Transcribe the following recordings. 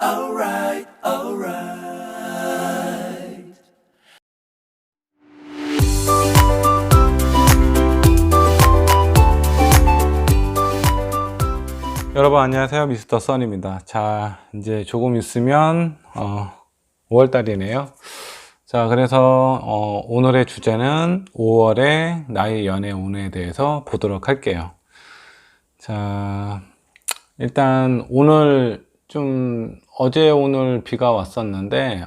alright, alright. 여러분 안녕하세요, 미스터 선입니다. 자, 이제 조금 있으면 5월달이네요. 자, 그래서 오늘의 주제는 5월의 나의 연애 운에 대해서 보도록 할게요. 자, 일단 오늘 좀 어제 오늘 비가 왔었는데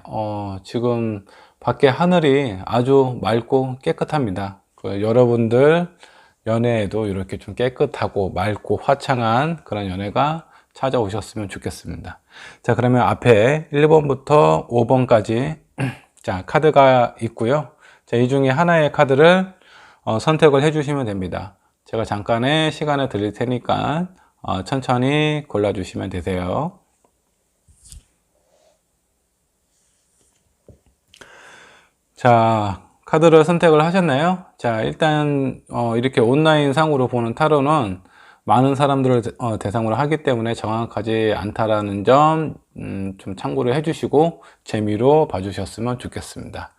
지금 밖에 하늘이 아주 맑고 깨끗합니다. 여러분들 연애에도 이렇게 좀 깨끗하고 맑고 화창한 그런 연애가 찾아오셨으면 좋겠습니다. 자, 그러면 앞에 1번부터 5번까지 자, 카드가 있고요. 자, 이 중에 하나의 카드를 선택을 해 주시면 됩니다. 제가 잠깐의 시간을 드릴 테니까 천천히 골라 주시면 되세요. 자, 카드를 선택을 하셨나요? 자, 일단 이렇게 온라인 상으로 보는 타로는 많은 사람들을 대상으로 하기 때문에 정확하지 않다라는 점 좀 참고를 해주시고 재미로 봐주셨으면 좋겠습니다.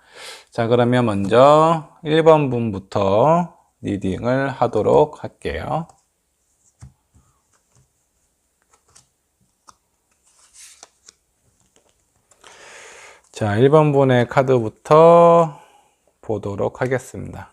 자, 그러면 먼저 1번 분부터 리딩을 하도록 할게요. 자, 1번 분의 카드부터 보도록 하겠습니다.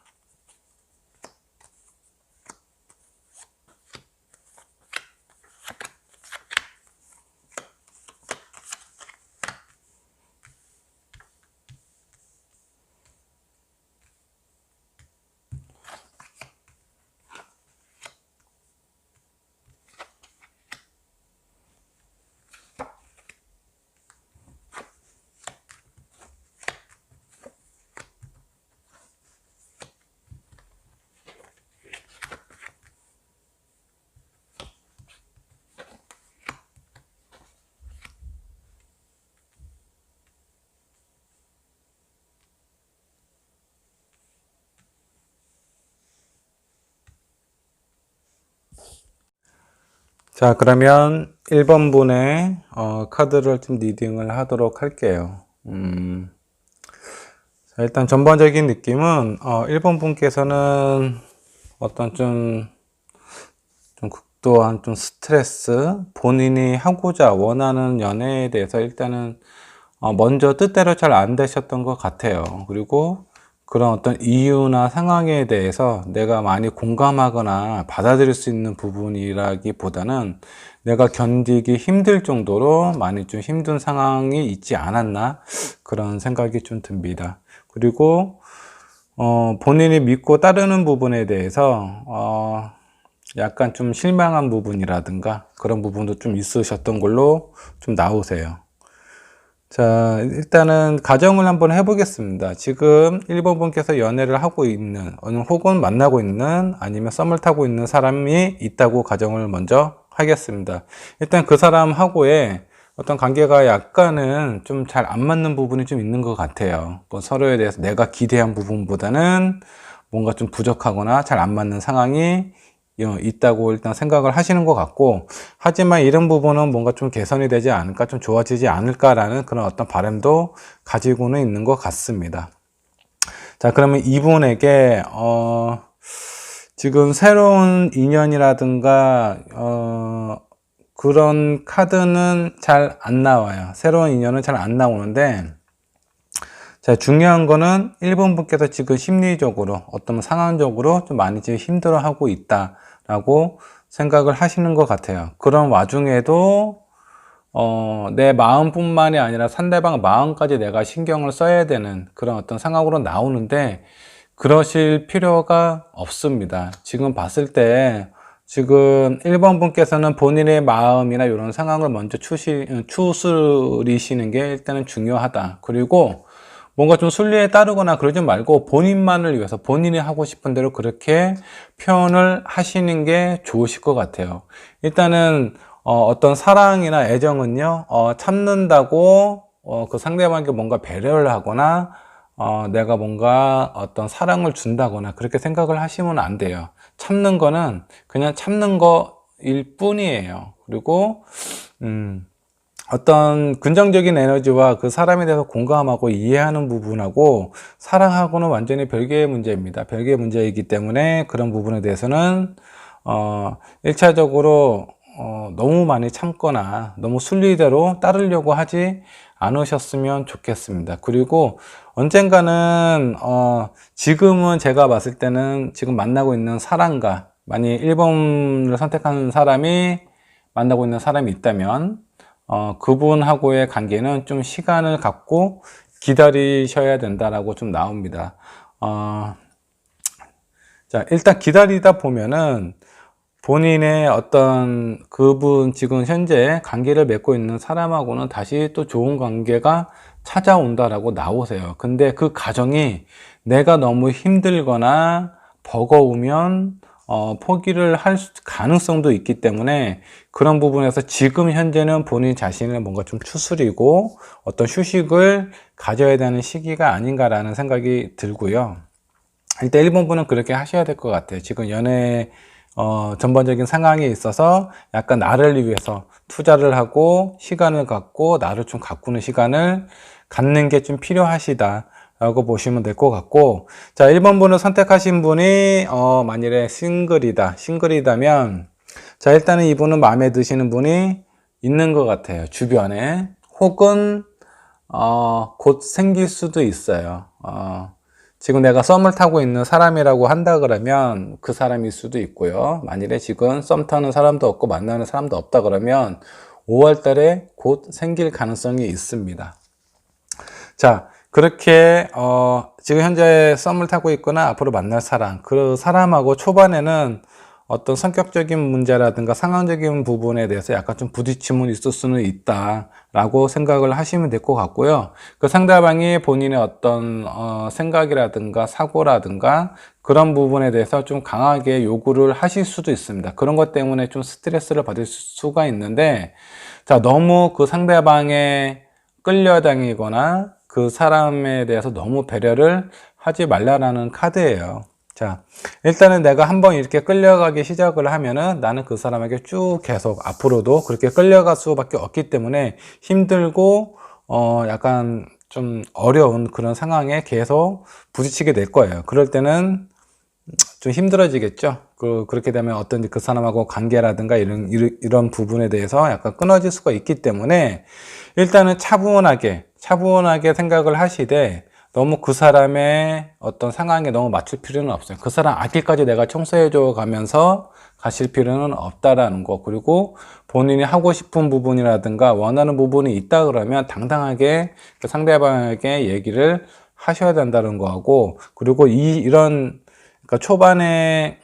자, 그러면 1번 분의 카드를 좀 리딩을 하도록 할게요. 자, 일단 전반적인 느낌은 1번 분께서는 어떤 좀 극도한 좀 스트레스, 본인이 하고자 원하는 연애에 대해서 일단은 먼저 뜻대로 잘 안 되셨던 것 같아요. 그리고 그런 어떤 이유나 상황에 대해서 내가 많이 공감하거나 받아들일 수 있는 부분이라기보다는 내가 견디기 힘들 정도로 많이 좀 힘든 상황이 있지 않았나 그런 생각이 좀 듭니다. 그리고 본인이 믿고 따르는 부분에 대해서 약간 좀 실망한 부분이라든가 그런 부분도 좀 있으셨던 걸로 좀 나오세요. 자, 일단은 가정을 한번 해보겠습니다. 지금 1번 분께서 연애를 하고 있는, 혹은 만나고 있는, 아니면 썸을 타고 있는 사람이 있다고 가정을 먼저 하겠습니다. 일단 그 사람하고의 어떤 관계가 약간은 좀 잘 안 맞는 부분이 좀 있는 것 같아요. 뭐 서로에 대해서 내가 기대한 부분보다는 뭔가 좀 부족하거나 잘 안 맞는 상황이 있다고 일단 생각을 하시는 것 같고, 하지만 이런 부분은 뭔가 좀 개선이 되지 않을까, 좀 좋아지지 않을까라는 그런 어떤 바람도 가지고는 있는 것 같습니다. 자, 그러면 이분에게 지금 새로운 인연이라든가 그런 카드는 잘 안 나와요. 새로운 인연은 잘 안 나오는데, 자, 중요한 거는 1번 분께서 지금 심리적으로 어떤 상황적으로 좀 많이 지금 힘들어하고 있다라고 생각을 하시는 것 같아요. 그런 와중에도 내 마음뿐만이 아니라 상대방 마음까지 내가 신경을 써야 되는 그런 어떤 상황으로 나오는데 그러실 필요가 없습니다. 지금 봤을 때 지금 1번 분께서는 본인의 마음이나 이런 상황을 먼저 추스리시는 게 일단은 중요하다. 그리고 뭔가 좀 순리에 따르거나 그러지 말고 본인만을 위해서 본인이 하고 싶은 대로 그렇게 표현을 하시는 게 좋으실 것 같아요. 일단은 어떤 사랑이나 애정은요 참는다고 그 상대방에게 뭔가 배려를 하거나 내가 뭔가 어떤 사랑을 준다거나 그렇게 생각을 하시면 안 돼요. 참는 거는 그냥 참는 거일 뿐이에요. 그리고 어떤 긍정적인 에너지와 그 사람에 대해서 공감하고 이해하는 부분하고 사랑하고는 완전히 별개의 문제입니다. 별개의 문제이기 때문에 그런 부분에 대해서는 1차적으로 너무 많이 참거나 너무 순리대로 따르려고 하지 않으셨으면 좋겠습니다. 그리고 언젠가는 지금은 제가 봤을 때는 지금 만나고 있는 사람과 만약 1번을 선택한 사람이 만나고 있는 사람이 있다면 그분하고의 관계는 좀 시간을 갖고 기다리셔야 된다라고 좀 나옵니다. 자, 일단 기다리다 보면은 본인의 어떤 그분 지금 현재 관계를 맺고 있는 사람하고는 다시 또 좋은 관계가 찾아온다라고 나오세요. 근데 그 과정이 내가 너무 힘들거나 버거우면 포기를 할 가능성도 있기 때문에 그런 부분에서 지금 현재는 본인 자신을 뭔가 좀 추스리고 어떤 휴식을 가져야 되는 시기가 아닌가라는 생각이 들고요. 일단 1번 분은 그렇게 하셔야 될 것 같아요. 지금 연애 전반적인 상황에 있어서 약간 나를 위해서 투자를 하고 시간을 갖고 나를 좀 가꾸는 시간을 갖는 게 좀 필요하시다 라고 보시면 될 것 같고, 자, 1번 분을 선택하신 분이 만일에 싱글이다면 자, 일단은 이분은 마음에 드시는 분이 있는 것 같아요. 주변에. 혹은 곧 생길 수도 있어요. 지금 내가 썸을 타고 있는 사람이라고 한다 그러면 그 사람일 수도 있고요. 만일에 지금 썸 타는 사람도 없고 만나는 사람도 없다 그러면 5월 달에 곧 생길 가능성이 있습니다. 자, 그렇게 지금 현재 썸을 타고 있거나 앞으로 만날 사람, 그 사람하고 초반에는 어떤 성격적인 문제라든가 상황적인 부분에 대해서 약간 좀 부딪힘은 있을 수는 있다라고 생각을 하시면 될 것 같고요. 그 상대방이 본인의 어떤 생각이라든가 사고라든가 그런 부분에 대해서 좀 강하게 요구를 하실 수도 있습니다. 그런 것 때문에 좀 스트레스를 받을 수가 있는데, 자, 너무 그 상대방에 끌려다니거나 그 사람에 대해서 너무 배려를 하지 말라라는 카드예요. 자, 일단은 내가 한번 이렇게 끌려가기 시작을 하면은 나는 그 사람에게 쭉 계속 앞으로도 그렇게 끌려갈 수밖에 없기 때문에 힘들고 약간 좀 어려운 그런 상황에 계속 부딪히게 될 거예요. 그럴 때는 좀 힘들어지겠죠. 그렇게 되면 어떤 그 사람하고 관계라든가 이런 부분에 대해서 약간 끊어질 수가 있기 때문에 일단은 차분하게 생각을 하시되 너무 그 사람의 어떤 상황에 너무 맞출 필요는 없어요. 그 사람 앞길까지 내가 청소해줘 가면서 가실 필요는 없다라는 거. 그리고 본인이 하고 싶은 부분이라든가 원하는 부분이 있다 그러면 당당하게 그 상대방에게 얘기를 하셔야 된다는 거하고, 그리고 이런 그러니까 초반에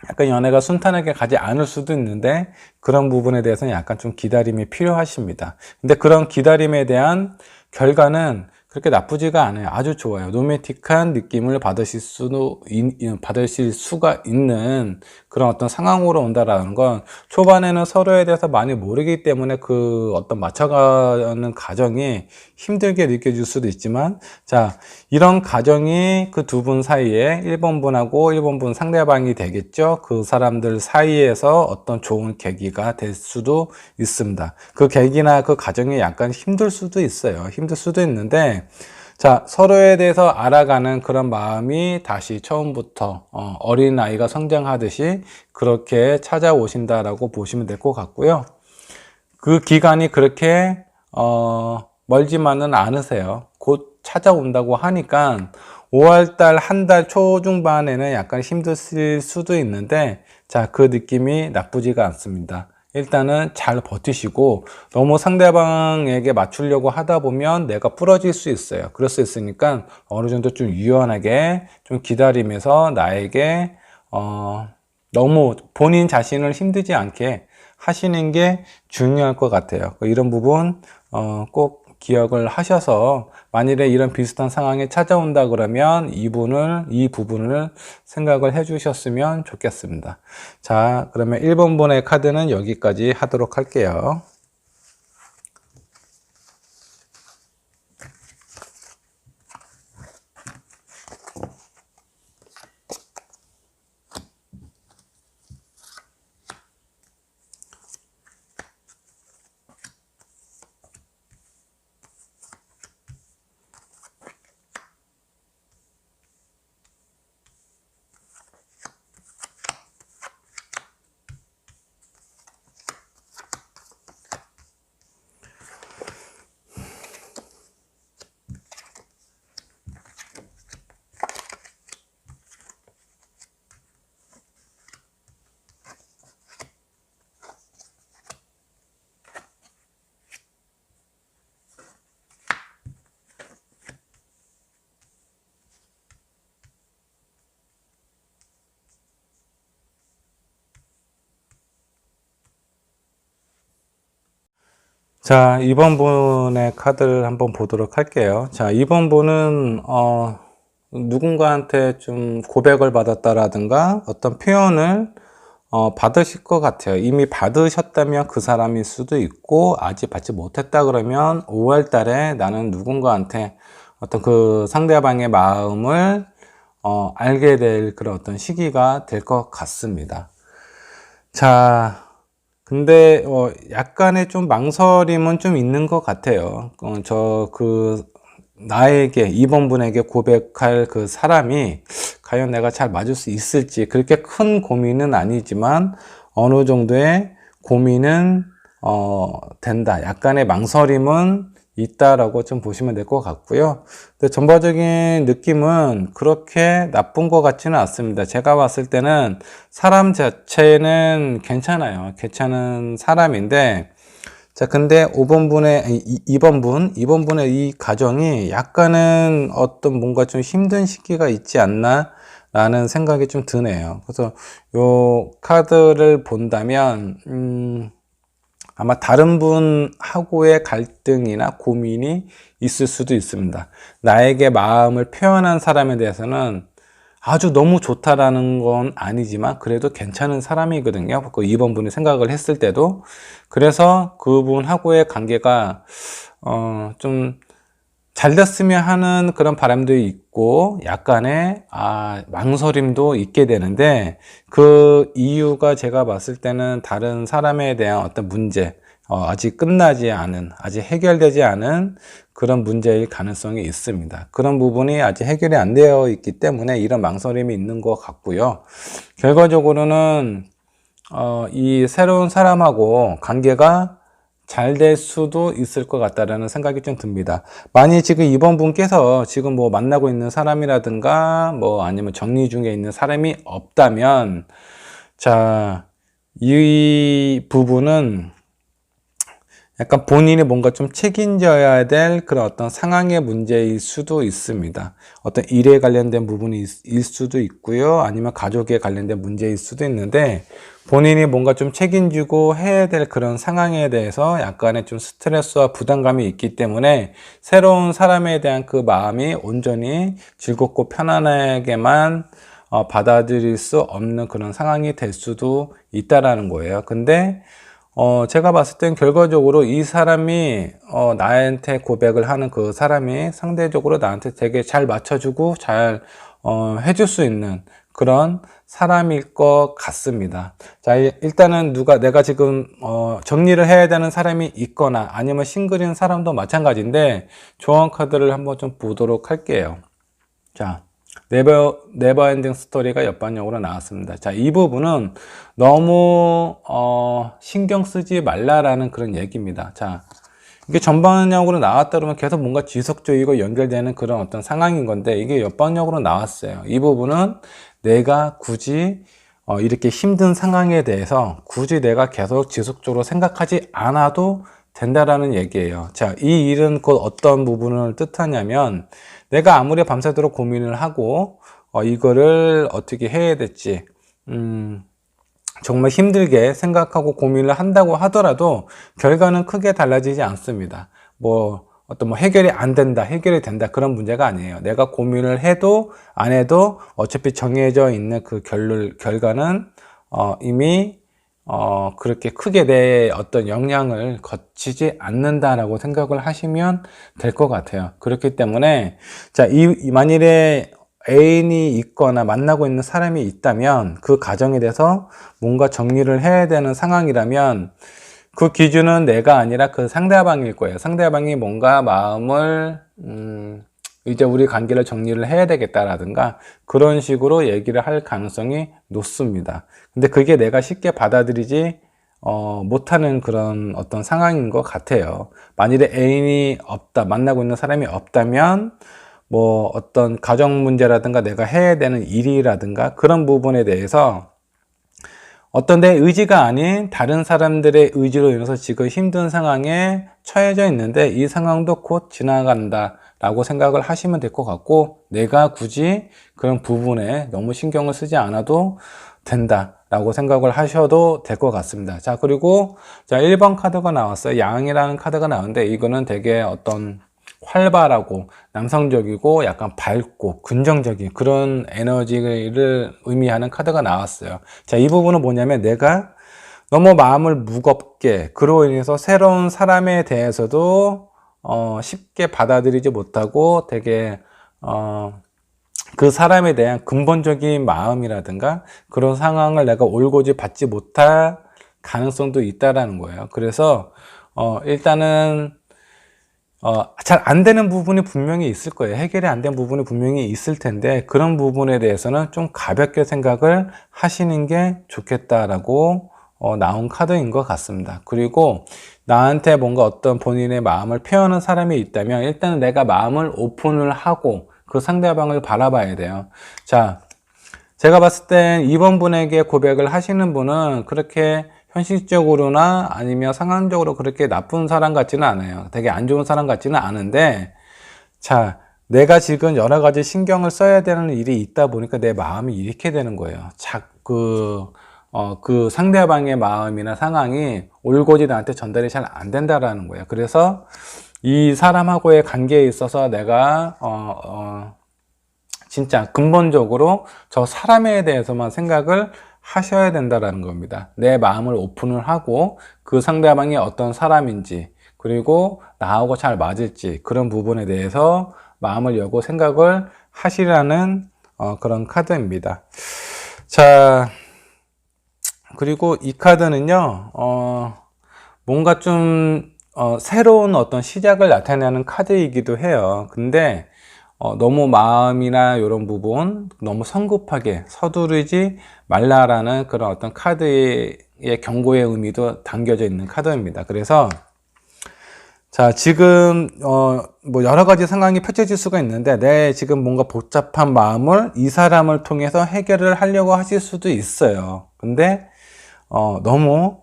약간 연애가 순탄하게 가지 않을 수도 있는데 그런 부분에 대해서는 약간 좀 기다림이 필요하십니다. 근데 그런 기다림에 대한 결과는 그렇게 나쁘지가 않아요. 아주 좋아요. 로맨틱한 느낌을 받으실 수가 있는 그런 어떤 상황으로 온다라는 건 초반에는 서로에 대해서 많이 모르기 때문에 그 어떤 맞춰가는 과정이 힘들게 느껴질 수도 있지만, 자, 이런 과정이 그 두 분 사이에 1번 분하고 1번 분 상대방이 되겠죠. 그 사람들 사이에서 어떤 좋은 계기가 될 수도 있습니다. 그 계기나 그 과정이 약간 힘들 수도 있어요. 힘들 수도 있는데, 자, 서로에 대해서 알아가는 그런 마음이 다시 처음부터 어린 아이가 성장하듯이 그렇게 찾아오신다라고 보시면 될 것 같고요. 그 기간이 그렇게 멀지만은 않으세요. 곧 찾아온다고 하니까 5월달 한 달 초중반에는 약간 힘드실 수도 있는데, 자, 그 느낌이 나쁘지가 않습니다. 일단은 잘 버티시고 너무 상대방에게 맞추려고 하다 보면 내가 부러질 수 있어요. 그럴 수 있으니까 어느 정도 좀 유연하게 좀 기다리면서 나에게 너무 본인 자신을 힘들지 않게 하시는 게 중요할 것 같아요. 이런 부분 꼭 기억을 하셔서 만일에 이런 비슷한 상황이 찾아온다 그러면 이 부분을 생각을 해 주셨으면 좋겠습니다. 자, 그러면 1번 분의 카드는 여기까지 하도록 할게요. 자, 2번 분의 카드를 한번 보도록 할게요. 자, 2번 분은 누군가한테 좀 고백을 받았다라든가 어떤 표현을 받으실 것 같아요. 이미 받으셨다면 그 사람일 수도 있고, 아직 받지 못했다 그러면 5월 달에 나는 누군가한테 어떤 그 상대방의 마음을 알게 될 그런 어떤 시기가 될 것 같습니다. 자, 근데 약간의 좀 망설임은 좀 있는 것 같아요. 나에게 2번 분에게 고백할 그 사람이 과연 내가 잘 맞을 수 있을지, 그렇게 큰 고민은 아니지만 어느 정도의 고민은 된다. 약간의 망설임은 있다라고 좀 보시면 될 것 같고요. 근데 전반적인 느낌은 그렇게 나쁜 것 같지는 않습니다. 제가 봤을 때는 사람 자체는 괜찮아요. 괜찮은 사람인데, 자, 근데 5번 분의, 2번 분의 이 가정이 약간은 어떤 뭔가 좀 힘든 시기가 있지 않나? 라는 생각이 좀 드네요. 그래서 요 카드를 본다면, 아마 다른 분하고의 갈등이나 고민이 있을 수도 있습니다. 나에게 마음을 표현한 사람에 대해서는 아주 너무 좋다라는 건 아니지만 그래도 괜찮은 사람이거든요. 그 2번 분이 생각을 했을 때도. 그래서 그분하고의 관계가 좀 잘 됐으면 하는 그런 바람도 있고 약간의 망설임도 있게 되는데, 그 이유가 제가 봤을 때는 다른 사람에 대한 어떤 문제, 아직 끝나지 않은, 아직 해결되지 않은 그런 문제일 가능성이 있습니다. 그런 부분이 아직 해결이 안 되어 있기 때문에 이런 망설임이 있는 것 같고요. 결과적으로는 이 새로운 사람하고 관계가 잘 될 수도 있을 것 같다라는 생각이 좀 듭니다. 만약 지금 이번 분께서 지금 뭐 만나고 있는 사람이라든가 뭐 아니면 정리 중에 있는 사람이 없다면, 자, 이 부분은 약간 본인이 뭔가 좀 책임져야 될 그런 어떤 상황의 문제일 수도 있습니다. 어떤 일에 관련된 부분이 일 수도 있고요. 아니면 가족에 관련된 문제일 수도 있는데, 본인이 뭔가 좀 책임지고 해야 될 그런 상황에 대해서 약간의 좀 스트레스와 부담감이 있기 때문에 새로운 사람에 대한 그 마음이 온전히 즐겁고 편안하게만 받아들일 수 없는 그런 상황이 될 수도 있다라는 거예요. 근데 제가 봤을 땐 결과적으로 이 사람이 나한테 고백을 하는 그 사람이 상대적으로 나한테 되게 잘 맞춰주고 잘 해줄 수 있는 그런 사람일 것 같습니다. 자, 일단은 내가 지금 정리를 해야 되는 사람이 있거나 아니면 싱글인 사람도 마찬가지인데, 조언 카드를 한번 좀 보도록 할게요. 자, 네버엔딩 스토리가 옆반역으로 나왔습니다. 자, 이 부분은 너무 신경 쓰지 말라라는 그런 얘기입니다. 자, 이게 전반역으로 나왔다 그러면 계속 뭔가 지속적이고 연결되는 그런 어떤 상황인 건데, 이게 옆반역으로 나왔어요. 이 부분은 내가 굳이 이렇게 힘든 상황에 대해서 굳이 내가 계속 지속적으로 생각하지 않아도 된다라는 얘기예요. 자, 이 일은 곧 어떤 부분을 뜻하냐면, 내가 아무리 밤새도록 고민을 하고 이거를 어떻게 해야 될지 정말 힘들게 생각하고 고민을 한다고 하더라도 결과는 크게 달라지지 않습니다. 어떤 해결이 안 된다, 해결이 된다, 그런 문제가 아니에요. 내가 고민을 해도 안 해도 어차피 정해져 있는 그 결과는 이미 그렇게 크게 내 어떤 영향을 거치지 않는다라고 생각을 하시면 될 것 같아요. 그렇기 때문에, 자, 만일에 애인이 있거나 만나고 있는 사람이 있다면 그 가정에 대해서 뭔가 정리를 해야 되는 상황이라면 그 기준은 내가 아니라 그 상대방일 거예요. 상대방이 뭔가 마음을, 이제 우리 관계를 정리를 해야 되겠다라든가 그런 식으로 얘기를 할 가능성이 높습니다. 근데 그게 내가 쉽게 받아들이지 못하는 그런 어떤 상황인 것 같아요. 만일에 애인이 없다, 만나고 있는 사람이 없다면 어떤 가정 문제라든가 내가 해야 되는 일이라든가 그런 부분에 대해서 어떤 내 의지가 아닌 다른 사람들의 의지로 인해서 지금 힘든 상황에 처해져 있는데, 이 상황도 곧 지나간다 라고 생각을 하시면 될 것 같고, 내가 굳이 그런 부분에 너무 신경을 쓰지 않아도 된다 라고 생각을 하셔도 될 것 같습니다. 자, 그리고 자, 1번 카드가 나왔어요. 양이라는 카드가 나오는데 이거는 되게 어떤 활발하고 남성적이고 약간 밝고 긍정적인 그런 에너지를 의미하는 카드가 나왔어요. 자, 이 부분은 뭐냐면 내가 너무 마음을 무겁게 그로 인해서 새로운 사람에 대해서도 쉽게 받아들이지 못하고 되게 그 사람에 대한 근본적인 마음이라든가 그런 상황을 내가 올곧이 받지 못할 가능성도 있다라는 거예요. 그래서 일단은 잘 안 되는 부분이 분명히 있을 거예요. 해결이 안 된 부분이 분명히 있을 텐데 그런 부분에 대해서는 좀 가볍게 생각을 하시는 게 좋겠다라고 나온 카드인 것 같습니다. 그리고 나한테 뭔가 어떤 본인의 마음을 표현하는 사람이 있다면 일단은 내가 마음을 오픈을 하고 그 상대방을 바라봐야 돼요. 자, 제가 봤을 땐 이번 분에게 고백을 하시는 분은 그렇게 현실적으로나 아니면 상황적으로 그렇게 나쁜 사람 같지는 않아요. 되게 안 좋은 사람 같지는 않은데, 자, 내가 지금 여러 가지 신경을 써야 되는 일이 있다 보니까 내 마음이 이렇게 되는 거예요. 그 상대방의 마음이나 상황이 올곧이 나한테 전달이 잘 안 된다라는 거예요. 그래서 이 사람하고의 관계에 있어서 내가, 진짜 근본적으로 저 사람에 대해서만 생각을 하셔야 된다라는 겁니다. 내 마음을 오픈을 하고 그 상대방이 어떤 사람인지 그리고 나하고 잘 맞을지 그런 부분에 대해서 마음을 열고 생각을 하시라는 그런 카드입니다. 자, 그리고 이 카드는요, 뭔가 좀 새로운 어떤 시작을 나타내는 카드이기도 해요. 근데 너무 마음이나 이런 부분 너무 성급하게 서두르지 말라라는 그런 어떤 카드의 경고의 의미도 담겨져 있는 카드입니다. 그래서 자, 지금 뭐 여러 가지 상황이 펼쳐질 수가 있는데 내 지금 뭔가 복잡한 마음을 이 사람을 통해서 해결을 하려고 하실 수도 있어요. 근데 너무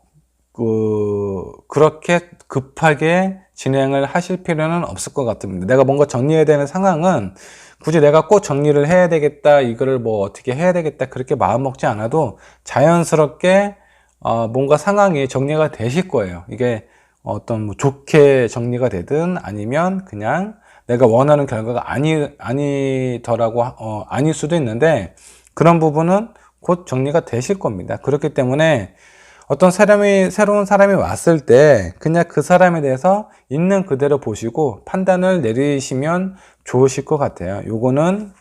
그렇게 급하게 진행을 하실 필요는 없을 것 같습니다. 내가 뭔가 정리해야 되는 상황은 굳이 내가 꼭 정리를 해야 되겠다, 이거를 뭐 어떻게 해야 되겠다, 그렇게 마음 먹지 않아도 자연스럽게 뭔가 상황이 정리가 되실 거예요. 이게 어떤 뭐 좋게 정리가 되든 아니면 그냥 내가 원하는 결과가 아니더라고, 아닐 수도 있는데 그런 부분은 곧 정리가 되실 겁니다. 그렇기 때문에 어떤 새로운 사람이 왔을 때 그냥 그 사람에 대해서 있는 그대로 보시고 판단을 내리시면 좋으실 것 같아요. 요거는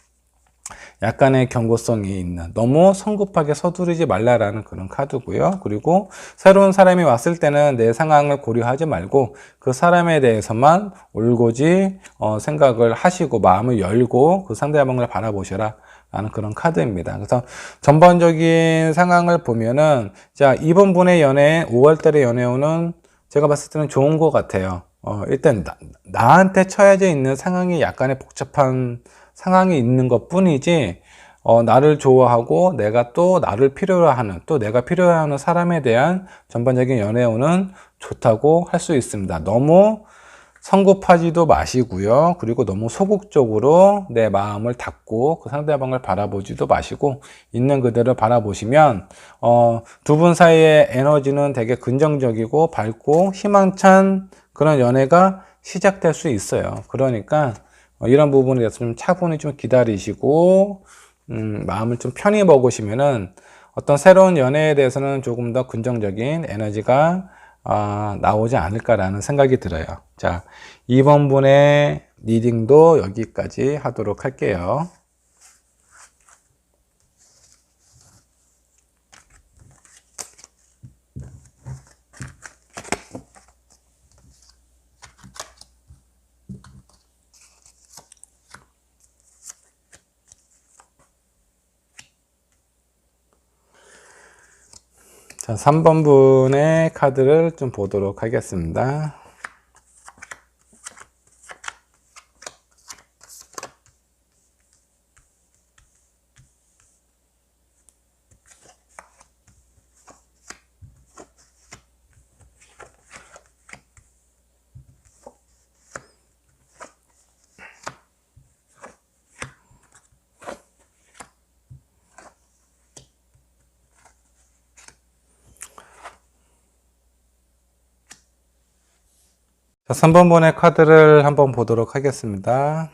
약간의 경고성이 있는, 너무 성급하게 서두르지 말라라는 그런 카드고요. 그리고 새로운 사람이 왔을 때는 내 상황을 고려하지 말고 그 사람에 대해서만 올곧이 생각을 하시고 마음을 열고 그 상대방을 바라보셔라 라는 그런 카드입니다. 그래서 전반적인 상황을 보면은, 자, 이번 분의 연애, 5월달에 연애운은 제가 봤을 때는 좋은 것 같아요. 일단 나한테 처해져 있는 상황이 약간의 복잡한 상황이 있는 것 뿐이지, 나를 좋아하고 내가 또 나를 필요로 하는, 또 내가 필요로 하는 사람에 대한 전반적인 연애운은 좋다고 할 수 있습니다. 너무 성급하지도 마시고요. 그리고 너무 소극적으로 내 마음을 닫고 그 상대방을 바라보지도 마시고 있는 그대로 바라보시면 두 분 사이의 에너지는 되게 긍정적이고 밝고 희망찬 그런 연애가 시작될 수 있어요. 그러니까 이런 부분에 대해서 좀 차분히 좀 기다리시고 마음을 좀 편히 먹으시면은 어떤 새로운 연애에 대해서는 조금 더 긍정적인 에너지가 나오지 않을까라는 생각이 들어요. 자, 2번 분의 리딩도 여기까지 하도록 할게요. 자, 3번 분의 카드를 좀 보도록 하겠습니다. 자, 3번 번의 카드를 한번 보도록 하겠습니다.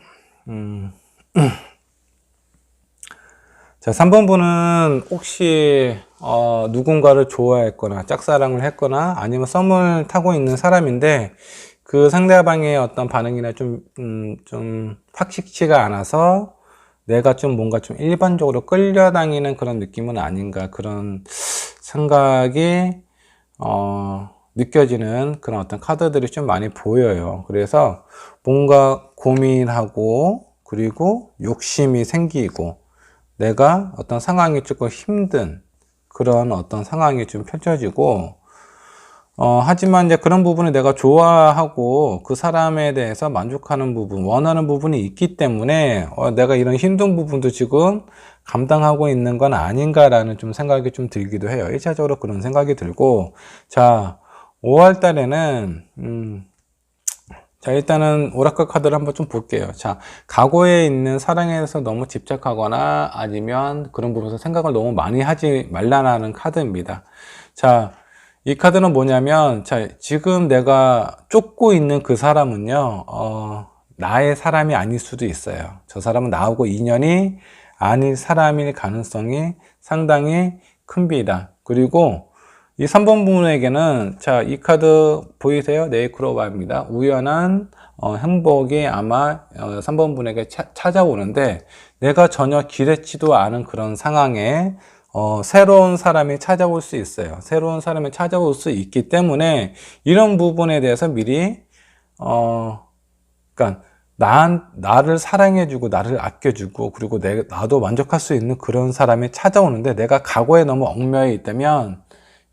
자, 3번 분은 혹시 누군가를 좋아했거나 짝사랑을 했거나 아니면 썸을 타고 있는 사람인데 그 상대방의 어떤 반응이나 좀 확실치가 않아서 내가 좀 뭔가 좀 일반적으로 끌려다니는 그런 느낌은 아닌가, 그런 생각이 느껴지는 그런 어떤 카드들이 좀 많이 보여요. 그래서 뭔가 고민하고 그리고 욕심이 생기고 내가 어떤 상황이 조금 힘든 그런 어떤 상황이 좀 펼쳐지고 하지만 이제 그런 부분을 내가 좋아하고 그 사람에 대해서 만족하는 부분, 원하는 부분이 있기 때문에 내가 이런 힘든 부분도 지금 감당하고 있는 건 아닌가라는 좀 생각이 좀 들기도 해요. 1차적으로 그런 생각이 들고, 자, 5월 달에는 자, 일단은 오라클 카드를 한번 좀 볼게요. 자, 과거에 있는 사랑에 대해서 너무 집착하거나 아니면 그런 부분에서 생각을 너무 많이 하지 말라는 카드입니다. 자, 이 카드는 뭐냐면, 자, 지금 내가 쫓고 있는 그 사람은요, 나의 사람이 아닐 수도 있어요. 저 사람은 나하고 인연이 아닐 사람일 가능성이 상당히 큽니다. 그리고 이 3번 분에게는, 자, 이 카드 보이세요? 네이크로바입니다. 우연한 행복이 아마 3번 분에게 찾아오는데, 내가 전혀 기대치도 않은 그런 상황에 새로운 사람이 찾아올 수 있어요. 새로운 사람이 찾아올 수 있기 때문에 이런 부분에 대해서 미리 그러니까 나를 사랑해주고 나를 아껴주고 그리고 나도 만족할 수 있는 그런 사람이 찾아오는데 내가 과거에 너무 얽매여 있다면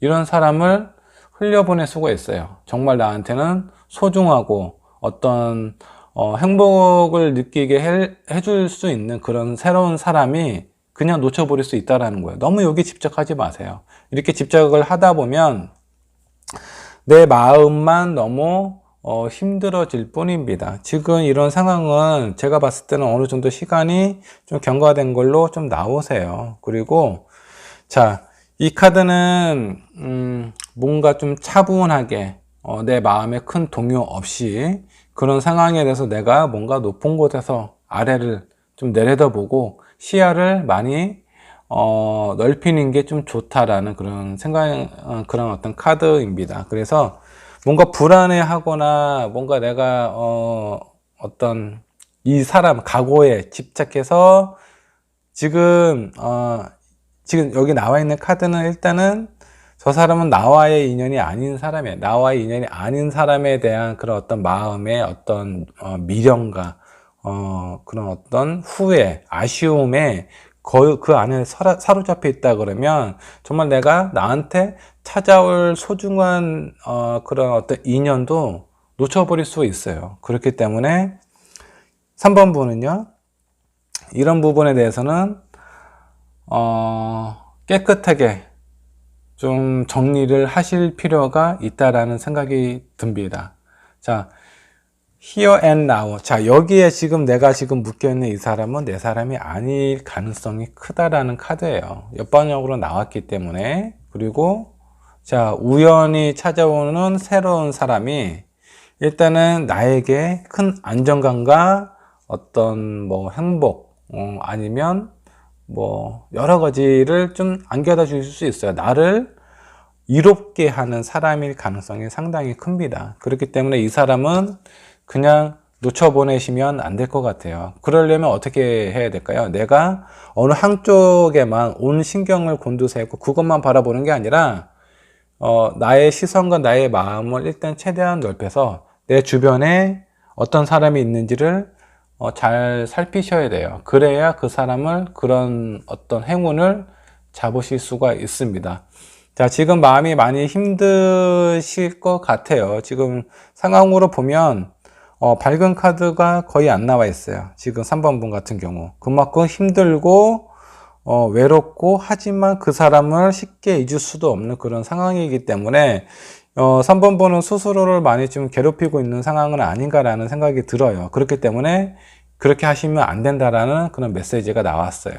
이런 사람을 흘려보낼 수가 있어요. 정말 나한테는 소중하고 어떤 행복을 느끼게 해줄 수 있는 그런 새로운 사람이 그냥 놓쳐버릴 수 있다는 거예요. 너무 여기 집착하지 마세요. 이렇게 집착을 하다 보면 내 마음만 너무 힘들어질 뿐입니다. 지금 이런 상황은 제가 봤을 때는 어느 정도 시간이 좀 경과된 걸로 좀 나오세요. 그리고 자, 이 카드는 뭔가 좀 차분하게 내 마음에 큰 동요 없이 그런 상황에 대해서 내가 뭔가 높은 곳에서 아래를 좀 내려다보고 시야를 많이 넓히는 게 좀 좋다라는 그런 그런 어떤 카드입니다. 그래서 뭔가 불안해하거나 뭔가 내가 어떤 이 사람 과거에 집착해서 지금 여기 나와 있는 카드는 일단은 저 사람은 나와의 인연이 아닌 사람이에요. 나와의 인연이 아닌 사람에 대한 그런 어떤 마음의 어떤 미련과 그런 어떤 후회, 아쉬움에 그 안에 사로잡혀 있다 그러면 정말 내가 나한테 찾아올 소중한 그런 어떤 인연도 놓쳐버릴 수 있어요. 그렇기 때문에 3번 분은요, 이런 부분에 대해서는 깨끗하게 좀 정리를 하실 필요가 있다라는 생각이 듭니다. 자, Here and Now. 자, 여기에 지금 내가 지금 묶여있는 이 사람은 내 사람이 아닐 가능성이 크다라는 카드예요. 옆방향으로 나왔기 때문에. 그리고 자, 우연히 찾아오는 새로운 사람이 일단은 나에게 큰 안정감과 어떤 뭐 행복, 아니면 뭐 여러 가지를 좀 안겨다 줄 수 있어요. 나를 이롭게 하는 사람일 가능성이 상당히 큽니다. 그렇기 때문에 이 사람은 그냥 놓쳐보내시면 안 될 것 같아요. 그러려면 어떻게 해야 될까요? 내가 어느 한쪽에만 온 신경을 곤두세우고 그것만 바라보는 게 아니라 나의 시선과 나의 마음을 일단 최대한 넓혀서 내 주변에 어떤 사람이 있는지를 잘 살피셔야 돼요. 그래야 그 사람을 그런 어떤 행운을 잡으실 수가 있습니다. 자, 지금 마음이 많이 힘드실 것 같아요. 지금 상황으로 보면 밝은 카드가 거의 안 나와 있어요. 지금 3번 분 같은 경우 그만큼 힘들고 외롭고 하지만 그 사람을 쉽게 잊을 수도 없는 그런 상황이기 때문에 3번 분은 스스로를 많이 좀 괴롭히고 있는 상황은 아닌가라는 생각이 들어요. 그렇기 때문에 그렇게 하시면 안 된다라는 그런 메시지가 나왔어요.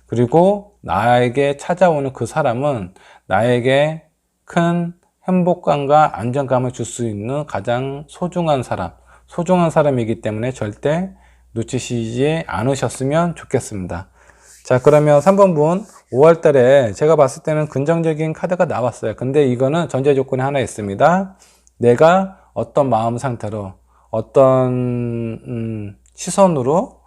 그리고 나에게 찾아오는 그 사람은 나에게 큰 행복감과 안정감을 줄 수 있는 가장 소중한 사람이기 때문에 절대 놓치시지 않으셨으면 좋겠습니다. 자, 그러면 3번분 5월달에 제가 봤을 때는 긍정적인 카드가 나왔어요. 근데 이거는 전제 조건이 하나 있습니다. 내가 어떤 마음 상태로 어떤 시선으로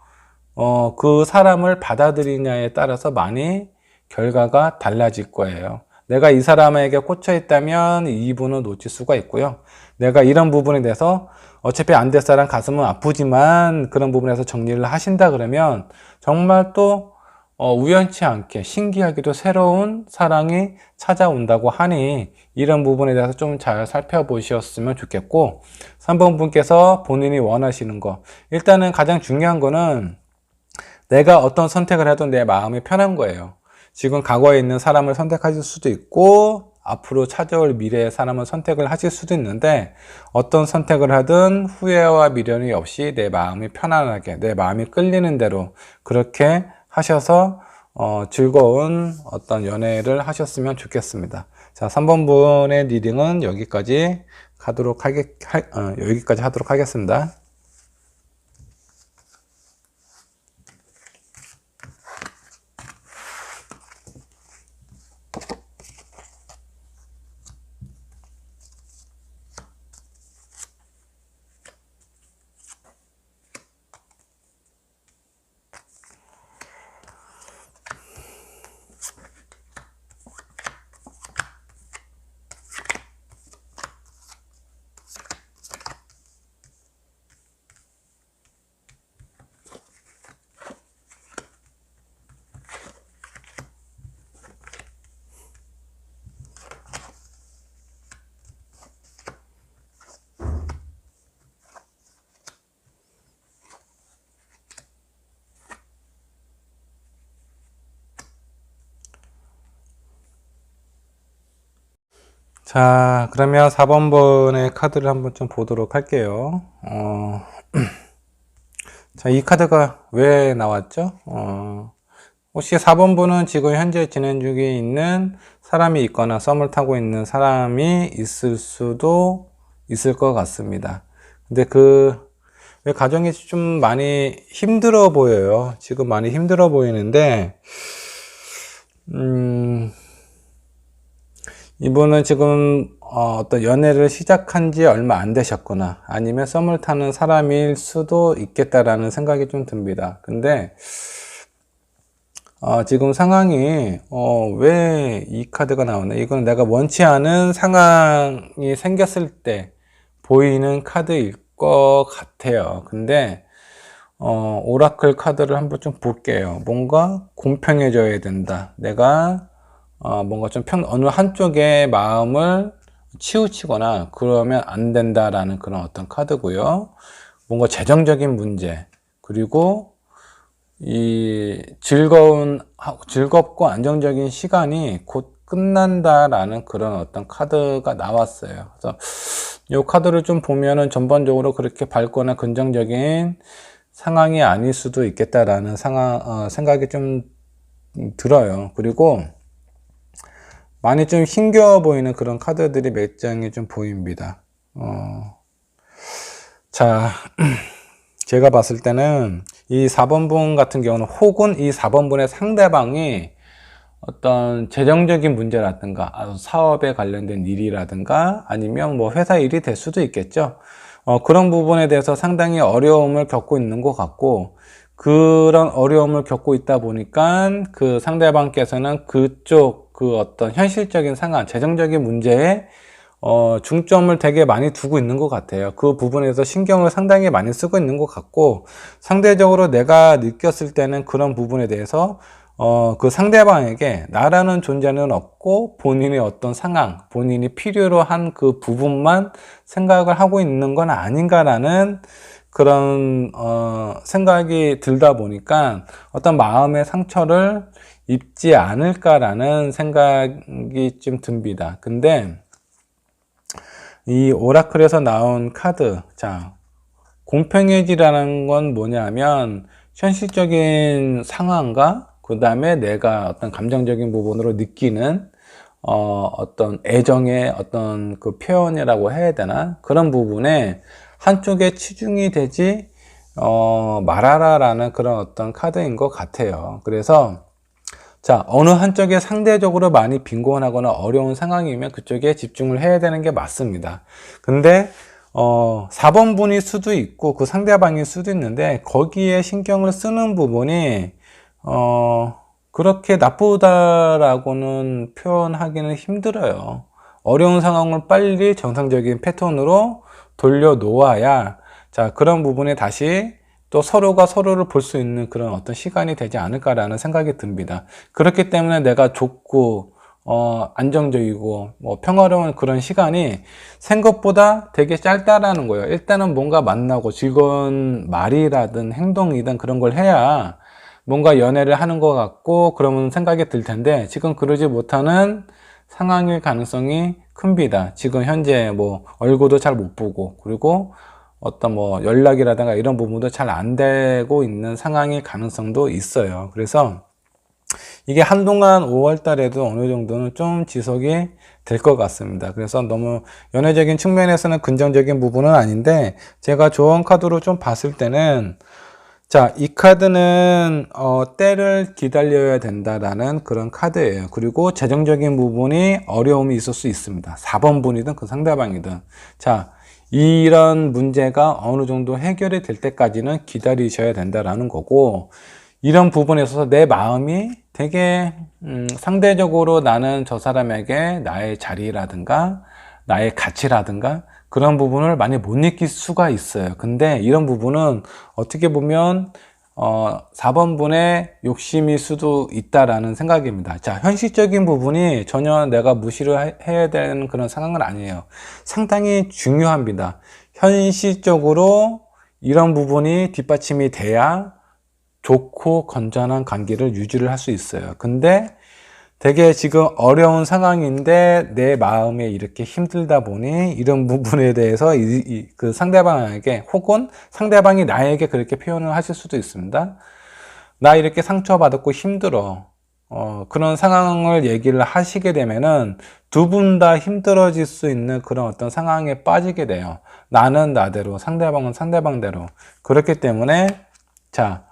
그 사람을 받아들이냐에 따라서 많이 결과가 달라질 거예요. 내가 이 사람에게 꽂혀 있다면 이분은 놓칠 수가 있고요. 내가 이런 부분에 대해서 어차피 안 될 사람 가슴은 아프지만 그런 부분에서 정리를 하신다 그러면 정말 또 우연치 않게 신기하게도 새로운 사랑이 찾아온다고 하니 이런 부분에 대해서 좀 잘 살펴보셨으면 좋겠고, 3번 분께서 본인이 원하시는 거, 일단은 가장 중요한 거는 내가 어떤 선택을 해도 내 마음이 편한 거예요. 지금 과거에 있는 사람을 선택하실 수도 있고 앞으로 찾아올 미래의 사람을 선택을 하실 수도 있는데, 어떤 선택을 하든 후회와 미련이 없이 내 마음이 편안하게, 내 마음이 끌리는 대로 그렇게 하셔서 즐거운 어떤 연애를 하셨으면 좋겠습니다. 자, 3번 분의 리딩은 여기까지 하도록 하겠습니다. 자, 그러면 4번분의 카드를 한번 좀 보도록 할게요. 자, 이 카드가 왜 나왔죠? 혹시 4번분은 지금 현재 진행 중에 있는 사람이 있거나 썸을 타고 있는 사람이 있을 수도 있을 것 같습니다. 근데 왜 가정이 좀 많이 힘들어 보여요. 지금 많이 힘들어 보이는데, 이분은 지금 어떤 연애를 시작한 지 얼마 안 되셨거나 아니면 썸을 타는 사람일 수도 있겠다라는 생각이 좀 듭니다. 근데 지금 상황이 왜 이 카드가 나오네? 이건 내가 원치 않은 상황이 생겼을 때 보이는 카드일 것 같아요. 근데 오라클 카드를 한번 좀 볼게요. 뭔가 공평해져야 된다. 내가 뭔가 좀 어느 한쪽의 마음을 치우치거나 그러면 안 된다라는 그런 어떤 카드고요. 뭔가 재정적인 문제, 그리고 이 즐겁고 안정적인 시간이 곧 끝난다라는 그런 어떤 카드가 나왔어요. 그래서 이 카드를 좀 보면은 전반적으로 그렇게 밝거나 긍정적인 상황이 아닐 수도 있겠다라는 생각이 좀 들어요. 그리고 많이 좀 힘겨워 보이는 그런 카드들이 몇 장이 좀 보입니다. 자, 제가 봤을 때는 이 4번분 같은 경우는, 혹은 이 4번분의 상대방이 어떤 재정적인 문제라든가 사업에 관련된 일이라든가 아니면 뭐 회사 일이 될 수도 있겠죠. 그런 부분에 대해서 상당히 어려움을 겪고 있는 것 같고, 그런 어려움을 겪고 있다 보니까 그 상대방께서는 그쪽 어떤 현실적인 상황, 재정적인 문제에 중점을 되게 많이 두고 있는 것 같아요. 그 부분에서 신경을 상당히 많이 쓰고 있는 것 같고, 상대적으로 내가 느꼈을 때는 그런 부분에 대해서 그 상대방에게 나라는 존재는 없고 본인의 어떤 상황, 본인이 필요로 한 그 부분만 생각을 하고 있는 건 아닌가라는 그런 생각이 들다 보니까 어떤 마음의 상처를 입지 않을까라는 생각이 좀 듭니다. 근데 이 오라클에서 나온 카드, 자, 공평해지라는 건 뭐냐면 현실적인 상황과 그 다음에 내가 어떤 감정적인 부분으로 느끼는 어떤 애정의 어떤 그 표현이라고 해야 되나? 그런 부분에 한쪽에 치중이 되지, 말아라라는 그런 어떤 카드인 것 같아요. 그래서, 자, 어느 한쪽에 상대적으로 많이 빈곤하거나 어려운 상황이면 그쪽에 집중을 해야 되는 게 맞습니다. 근데, 4번분일 수도 있고, 그 상대방일 수도 있는데, 거기에 신경을 쓰는 부분이, 그렇게 나쁘다라고는 표현하기는 힘들어요. 어려운 상황을 빨리 정상적인 패턴으로 돌려놓아야, 자, 그런 부분에 다시 또 서로가 서로를 볼 수 있는 그런 어떤 시간이 되지 않을까라는 생각이 듭니다. 그렇기 때문에 내가 좁고, 안정적이고, 뭐, 평화로운 그런 시간이 생각보다 되게 짧다라는 거예요. 일단은 뭔가 만나고 즐거운 말이라든 행동이든 그런 걸 해야 뭔가 연애를 하는 것 같고, 그러면 생각이 들 텐데, 지금 그러지 못하는 상황일 가능성이 큽니다. 지금 현재 뭐, 얼굴도 잘 못 보고, 그리고 어떤 뭐 연락이라든가 이런 부분도 잘 안 되고 있는 상황일 가능성도 있어요. 그래서 이게 한동안 5월 달에도 어느 정도는 좀 지속이 될 것 같습니다. 그래서 너무 연애적인 측면에서는 긍정적인 부분은 아닌데, 제가 좋은 카드로 좀 봤을 때는, 자, 이 카드는 때를 기다려야 된다라는 그런 카드예요. 그리고 재정적인 부분이 어려움이 있을 수 있습니다. 4번 분이든 그 상대방이든. 자, 이런 문제가 어느 정도 해결이 될 때까지는 기다리셔야 된다라는 거고, 이런 부분에 있어서 내 마음이 되게 상대적으로 나는 저 사람에게 나의 자리라든가 나의 가치라든가 그런 부분을 많이 못 느낄 수가 있어요. 근데 이런 부분은 어떻게 보면 4번분의 욕심일 수도 있다라는 생각입니다. 자, 현실적인 부분이 전혀 내가 무시를 해야 되는 그런 상황은 아니에요. 상당히 중요합니다. 현실적으로 이런 부분이 뒷받침이 돼야 좋고 건전한 관계를 유지를 할 수 있어요. 근데 되게 지금 어려운 상황인데 내 마음에 이렇게 힘들다 보니 이런 부분에 대해서 그 상대방에게 혹은 상대방이 나에게 그렇게 표현을 하실 수도 있습니다. 나 이렇게 상처받았고 힘들어. 그런 상황을 얘기를 하시게 되면은 두 분 다 힘들어질 수 있는 그런 어떤 상황에 빠지게 돼요. 나는 나대로, 상대방은 상대방대로. 그렇기 때문에, 자,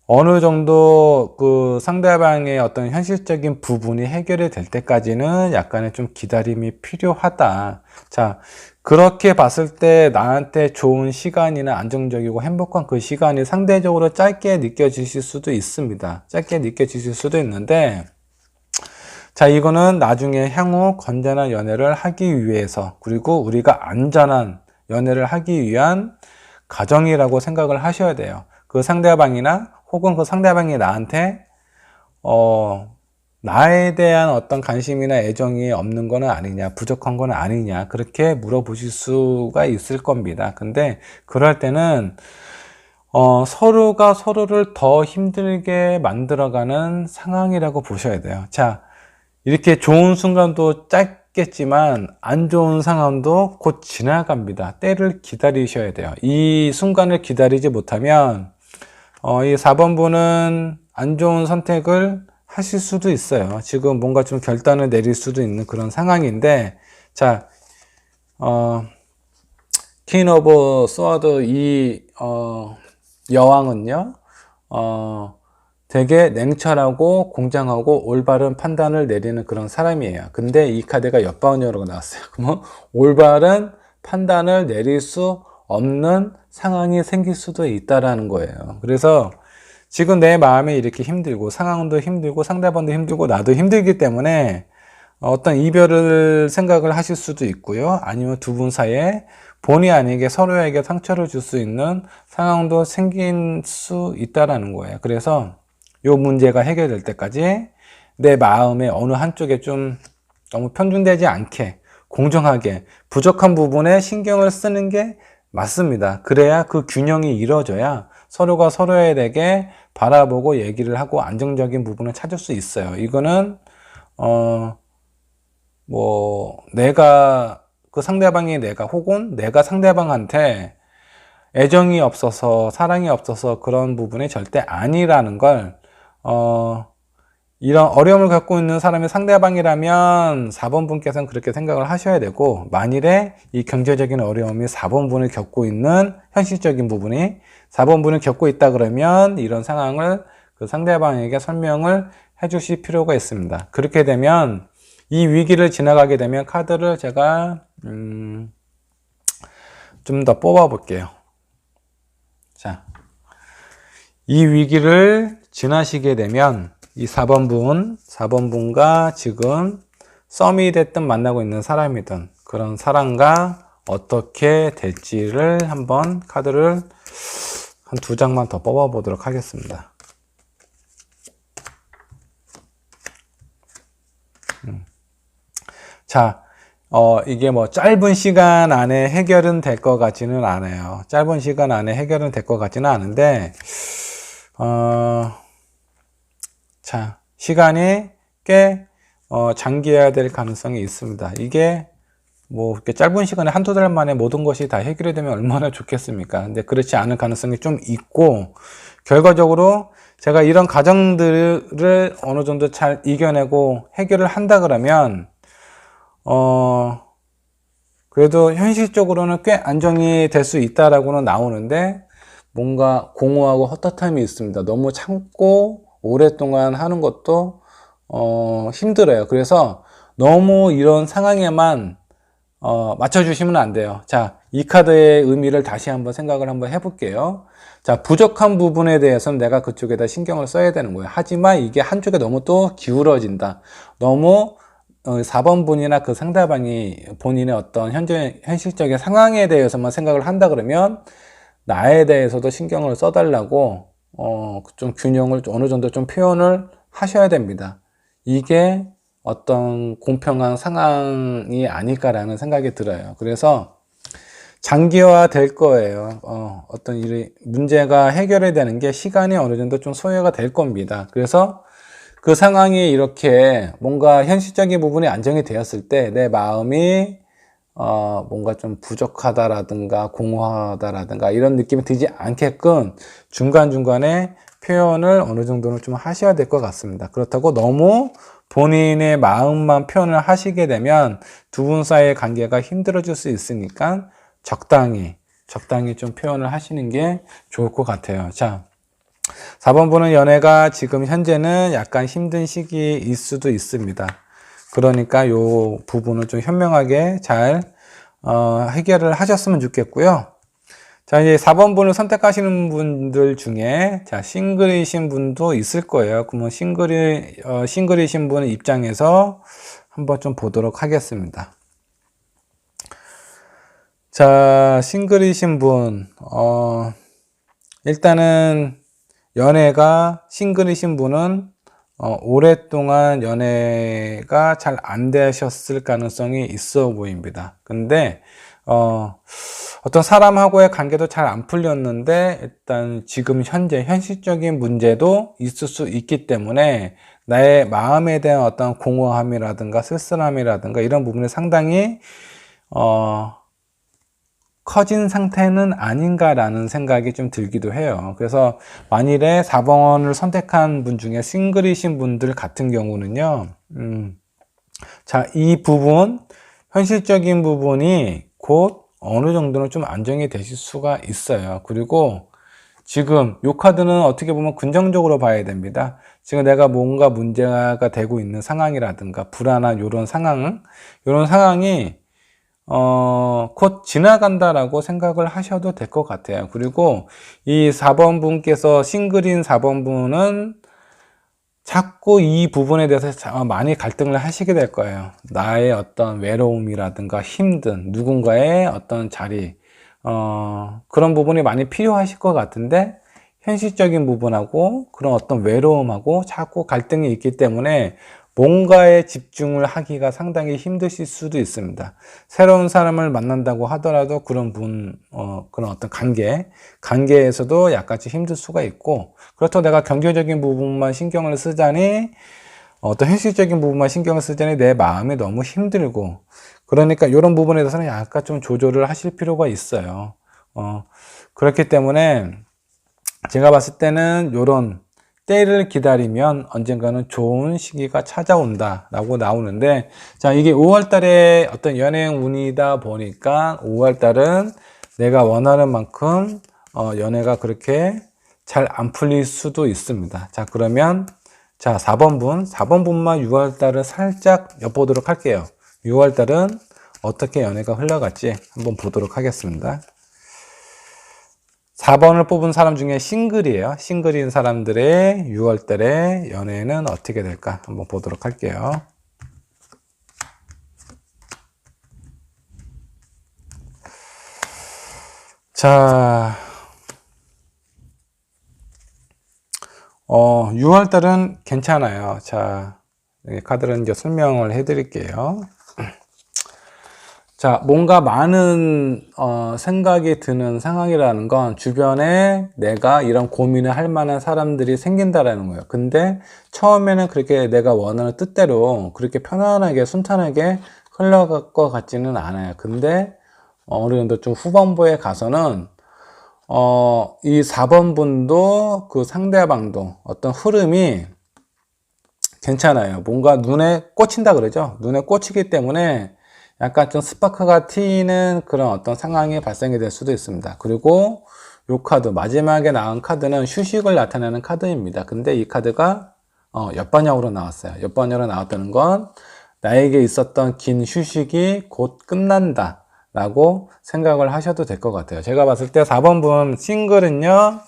어느 정도 그 상대방의 어떤 현실적인 부분이 해결이 될 때까지는 약간의 좀 기다림이 필요하다. 자, 그렇게 봤을 때 나한테 좋은 시간이나 안정적이고 행복한 그 시간이 상대적으로 짧게 느껴지실 수도 있습니다. 짧게 느껴지실 수도 있는데, 자, 이거는 나중에 향후 건전한 연애를 하기 위해서, 그리고 우리가 안전한 연애를 하기 위한 과정이라고 생각을 하셔야 돼요. 그 상대방이나 혹은 그 상대방이 나한테 나에 대한 어떤 관심이나 애정이 없는 거는 아니냐, 부족한 거는 아니냐, 그렇게 물어보실 수가 있을 겁니다. 근데 그럴 때는 서로가 서로를 더 힘들게 만들어가는 상황이라고 보셔야 돼요. 자, 이렇게 좋은 순간도 짧겠지만 안 좋은 상황도 곧 지나갑니다. 때를 기다리셔야 돼요. 이 순간을 기다리지 못하면 이 4번분은 안 좋은 선택을 하실 수도 있어요. 지금 뭔가 좀 결단을 내릴 수도 있는 그런 상황인데, 자, 퀸 오브 스워드 여왕은요, 되게 냉철하고 공정하고 올바른 판단을 내리는 그런 사람이에요. 근데 이 카드가 역방으로 나왔어요. 그러면 올바른 판단을 내릴 수 없는 상황이 생길 수도 있다라는 거예요. 그래서 지금 내 마음이 이렇게 힘들고 상황도 힘들고 상대방도 힘들고 나도 힘들기 때문에 어떤 이별을 생각을 하실 수도 있고요. 아니면 두 분 사이에 본의 아니게 서로에게 상처를 줄 수 있는 상황도 생길 수 있다라는 거예요. 그래서 이 문제가 해결될 때까지 내 마음의 어느 한쪽에 좀 너무 편중되지 않게 공정하게 부족한 부분에 신경을 쓰는 게 맞습니다. 그래야 그 균형이 이루어져야 서로가 서로에게 바라보고 얘기를 하고 안정적인 부분을 찾을 수 있어요. 이거는 내가 그 상대방이 내가 혹은 내가 상대방한테 애정이 없어서 사랑이 없어서 그런 부분이 절대 아니라는 걸 이런 어려움을 갖고 있는 사람이 상대방이라면 4번 분께서는 그렇게 생각을 하셔야 되고, 만일에 이 경제적인 어려움이 4번 분을 겪고 있는 현실적인 부분이 4번 분을 겪고 있다 그러면 이런 상황을 그 상대방에게 설명을 해 주실 필요가 있습니다. 그렇게 되면 이 위기를 지나가게 되면 카드를 제가 좀 더 뽑아 볼게요. 자, 이 위기를 지나시게 되면 이 4번 분과 지금 썸이 됐든 만나고 있는 사람이든 그런 사람과 어떻게 될지를 한번 카드를 한 2장만 더 뽑아 보도록 하겠습니다. 자, 이게 뭐 짧은 시간 안에 해결은 될 것 같지는 않아요. 짧은 시간 안에 해결은 될 것 같지는 않은데, 자, 시간이 꽤, 장기해야 될 가능성이 있습니다. 이게 뭐, 이렇게 짧은 시간에 한두 달 만에 모든 것이 다 해결이 되면 얼마나 좋겠습니까? 근데 그렇지 않은 가능성이 좀 있고, 결과적으로 제가 이런 과정들을 어느 정도 잘 이겨내고 해결을 한다 그러면, 그래도 현실적으로는 꽤 안정이 될 수 있다라고는 나오는데, 뭔가 공허하고 헛헛함이 있습니다. 너무 참고 오랫동안 하는 것도, 힘들어요. 그래서 너무 이런 상황에만, 맞춰주시면 안 돼요. 자, 이 카드의 의미를 다시 한번 생각을 한번 해볼게요. 자, 부족한 부분에 대해서는 내가 그쪽에다 신경을 써야 되는 거예요. 하지만 이게 한쪽에 너무 또 기울어진다. 너무 4번 분이나 그 상대방이 본인의 어떤 현실적인 상황에 대해서만 생각을 한다 그러면 나에 대해서도 신경을 써달라고, 좀 균형을 어느 정도 좀 표현을 하셔야 됩니다. 이게 어떤 공평한 상황이 아닐까라는 생각이 들어요. 그래서 장기화 될 거예요. 어떤 일이, 문제가 해결이 되는 게 시간이 어느 정도 좀 소요가 될 겁니다. 그래서 그 상황이 이렇게 뭔가 현실적인 부분이 안정이 되었을 때 내 마음이 뭔가 좀 부족하다라든가 공허하다라든가 이런 느낌이 들지 않게끔 중간중간에 표현을 어느 정도는 좀 하셔야 될 것 같습니다. 그렇다고 너무 본인의 마음만 표현을 하시게 되면 두 분 사이의 관계가 힘들어질 수 있으니까 적당히 좀 표현을 하시는 게 좋을 것 같아요. 자, 4번 분은 연애가 지금 현재는 약간 힘든 시기일 수도 있습니다. 그러니까 요 부분을 좀 현명하게 잘 해결을 하셨으면 좋겠고요. 자, 이제 4번 분을 선택하시는 분들 중에 자, 싱글이신 분도 있을 거예요. 그러면 싱글이신 분 입장에서 한번 좀 보도록 하겠습니다. 자, 싱글이신 분, 일단은 연애가 싱글이신 분은 오랫동안 연애가 잘 안 되셨을 가능성이 있어 보입니다. 근데 어떤 사람하고의 관계도 잘 안 풀렸는데 일단 지금 현재 현실적인 문제도 있을 수 있기 때문에 나의 마음에 대한 어떤 공허함이라든가 쓸쓸함이라든가 이런 부분이 상당히 커진 상태는 아닌가라는 생각이 좀 들기도 해요. 그래서 만일에 4번을 선택한 분 중에 싱글이신 분들 같은 경우는요, 자, 이 부분, 현실적인 부분이 곧 어느 정도는 좀 안정이 되실 수가 있어요. 그리고 지금 이 카드는 어떻게 보면 긍정적으로 봐야 됩니다. 지금 내가 뭔가 문제가 되고 있는 상황이라든가 불안한 이런 상황이 곧 지나간다라고 생각을 하셔도 될 것 같아요. 그리고 이 4번 분께서 싱글인 4번 분은 자꾸 이 부분에 대해서 많이 갈등을 하시게 될 거예요. 나의 어떤 외로움이라든가 힘든 누군가의 어떤 자리, 그런 부분이 많이 필요하실 것 같은데 현실적인 부분하고 그런 어떤 외로움하고 자꾸 갈등이 있기 때문에 뭔가에 집중을 하기가 상당히 힘드실 수도 있습니다. 새로운 사람을 만난다고 하더라도 그런 그런 어떤 관계에서도 약간씩 힘들 수가 있고, 그렇다고 내가 경제적인 부분만 신경을 쓰자니, 어떤 현실적인 부분만 신경을 쓰자니 내 마음이 너무 힘들고, 그러니까 이런 부분에 대해서는 약간 좀 조절을 하실 필요가 있어요. 그렇기 때문에 제가 봤을 때는 이런 때를 기다리면 언젠가는 좋은 시기가 찾아온다 라고 나오는데, 자, 이게 5월 달에 어떤 연애 운이다 보니까 5월 달은 내가 원하는 만큼 연애가 그렇게 잘 안 풀릴 수도 있습니다. 자, 그러면 자, 4번분만 6월 달을 살짝 엿보도록 할게요. 6월 달은 어떻게 연애가 흘러갈지 한번 보도록 하겠습니다. 4번을 뽑은 사람 중에 싱글이에요. 싱글인 사람들의 6월 달의 연애는 어떻게 될까 한번 보도록 할게요. 자, 6월 달은 괜찮아요. 자, 여기 카드를 이제 설명을 해 드릴게요. 자, 뭔가 많은 생각이 드는 상황이라는 건 주변에 내가 이런 고민을 할 만한 사람들이 생긴다라는 거예요. 근데 처음에는 그렇게 내가 원하는 뜻대로 그렇게 편안하게 순탄하게 흘러갈 것 같지는 않아요. 근데 어느 정도 좀 후반부에 가서는 이 4번 분도 그 상대방도 어떤 흐름이 괜찮아요. 뭔가 눈에 꽂힌다 그러죠. 눈에 꽂히기 때문에 약간 좀 스파크가 튀는 그런 어떤 상황이 발생이 될 수도 있습니다. 그리고 이 카드, 마지막에 나온 카드는 휴식을 나타내는 카드입니다. 근데 이 카드가 옆방향으로 나왔어요. 옆방향으로 나왔다는 건 나에게 있었던 긴 휴식이 곧 끝난다 라고 생각을 하셔도 될 것 같아요. 제가 봤을 때 4번 분 싱글은요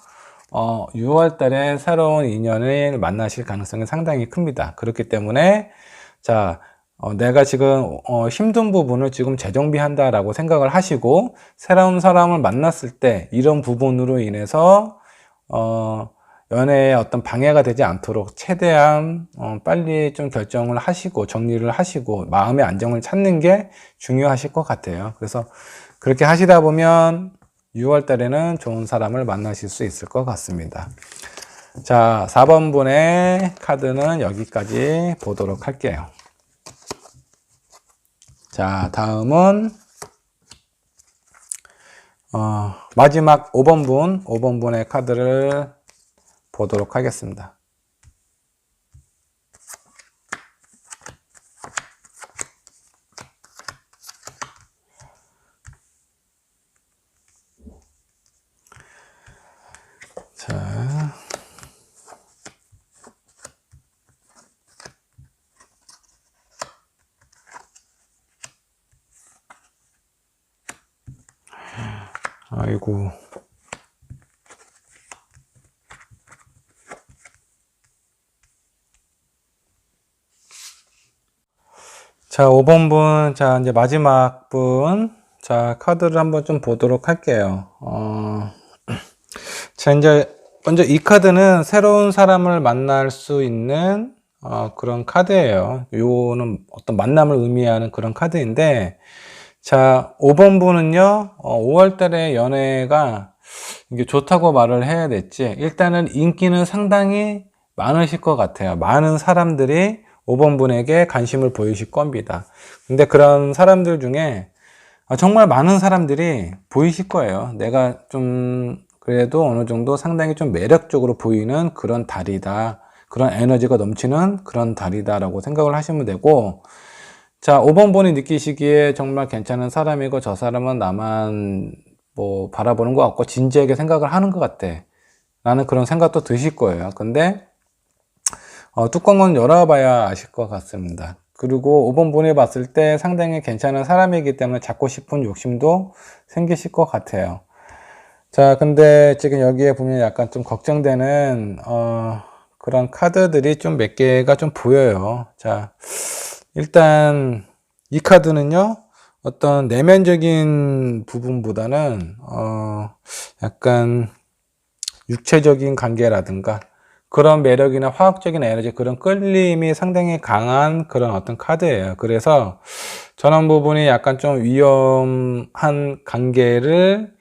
6월 달에 새로운 인연을 만나실 가능성이 상당히 큽니다. 그렇기 때문에 자, 내가 지금 힘든 부분을 지금 재정비한다 라고 생각을 하시고 새로운 사람을 만났을 때 이런 부분으로 인해서 연애에 어떤 방해가 되지 않도록 최대한 빨리 좀 결정을 하시고 정리를 하시고 마음의 안정을 찾는 게 중요하실 것 같아요. 그래서 그렇게 하시다 보면 6월 달에는 좋은 사람을 만나실 수 있을 것 같습니다. 자, 4번 분의 카드는 여기까지 보도록 할게요. 자, 다음은 마지막 5번 분의 카드를 보도록 하겠습니다. 자, 아이고. 자, 5번 분, 자, 이제 마지막 분, 자, 카드를 한번 좀 보도록 할게요. 자, 이제, 먼저 이 카드는 새로운 사람을 만날 수 있는, 그런 카드예요. 요는 어떤 만남을 의미하는 그런 카드인데, 자, 5번 분은요, 5월 달에 연애가 이게 좋다고 말을 해야 될지, 일단은 인기는 상당히 많으실 것 같아요. 많은 사람들이 5번 분에게 관심을 보이실 겁니다. 근데 그런 사람들 중에 정말 많은 사람들이 보이실 거예요. 내가 좀 그래도 어느 정도 상당히 좀 매력적으로 보이는 그런 달이다. 그런 에너지가 넘치는 그런 달이다 라고 생각을 하시면 되고, 자, 5번 분이 느끼시기에 정말 괜찮은 사람이고 저 사람은 나만 뭐 바라보는 것 같고 진지하게 생각을 하는 것 같아 라는 그런 생각도 드실 거예요. 근데 뚜껑은 열어봐야 아실 것 같습니다. 그리고 5번 분이 봤을 때 상당히 괜찮은 사람이기 때문에 잡고 싶은 욕심도 생기실 것 같아요. 자, 근데 지금 여기에 보면 약간 좀 걱정되는 그런 카드들이 좀 몇 개가 좀 보여요. 자, 일단 이 카드는요 어떤 내면적인 부분보다는 약간 육체적인 관계라든가 그런 매력이나 화학적인 에너지, 그런 끌림이 상당히 강한 그런 어떤 카드예요. 그래서 저런 부분이 약간 좀 위험한 관계를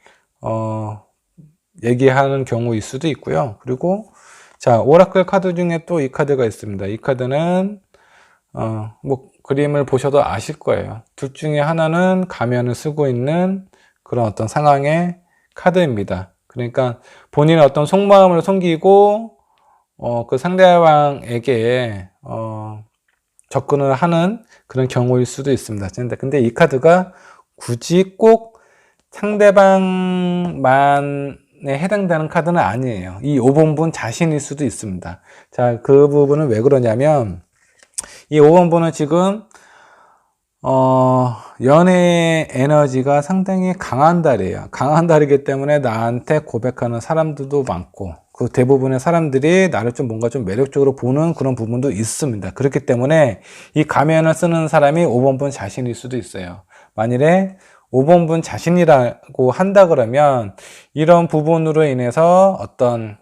얘기하는 경우일 수도 있고요. 그리고 자, 오라클 카드 중에 또 이 카드가 있습니다. 이 카드는 뭐 그림을 보셔도 아실 거예요. 둘 중에 하나는 가면을 쓰고 있는 그런 어떤 상황의 카드입니다. 그러니까 본인의 어떤 속마음을 숨기고 그 상대방에게, 접근을 하는 그런 경우일 수도 있습니다. 근데 이 카드가 굳이 꼭 상대방만에 해당되는 카드는 아니에요. 이 5번 분 자신일 수도 있습니다. 자, 그 부분은 왜 그러냐면, 이 5번 분은 지금, 연애 에너지가 상당히 강한 달이에요. 강한 달이기 때문에 나한테 고백하는 사람들도 많고, 그 대부분의 사람들이 나를 좀 뭔가 좀 매력적으로 보는 그런 부분도 있습니다. 그렇기 때문에 이 가면을 쓰는 사람이 5번 분 자신일 수도 있어요. 만일에 5번 분 자신이라고 한다 그러면 이런 부분으로 인해서 어떤,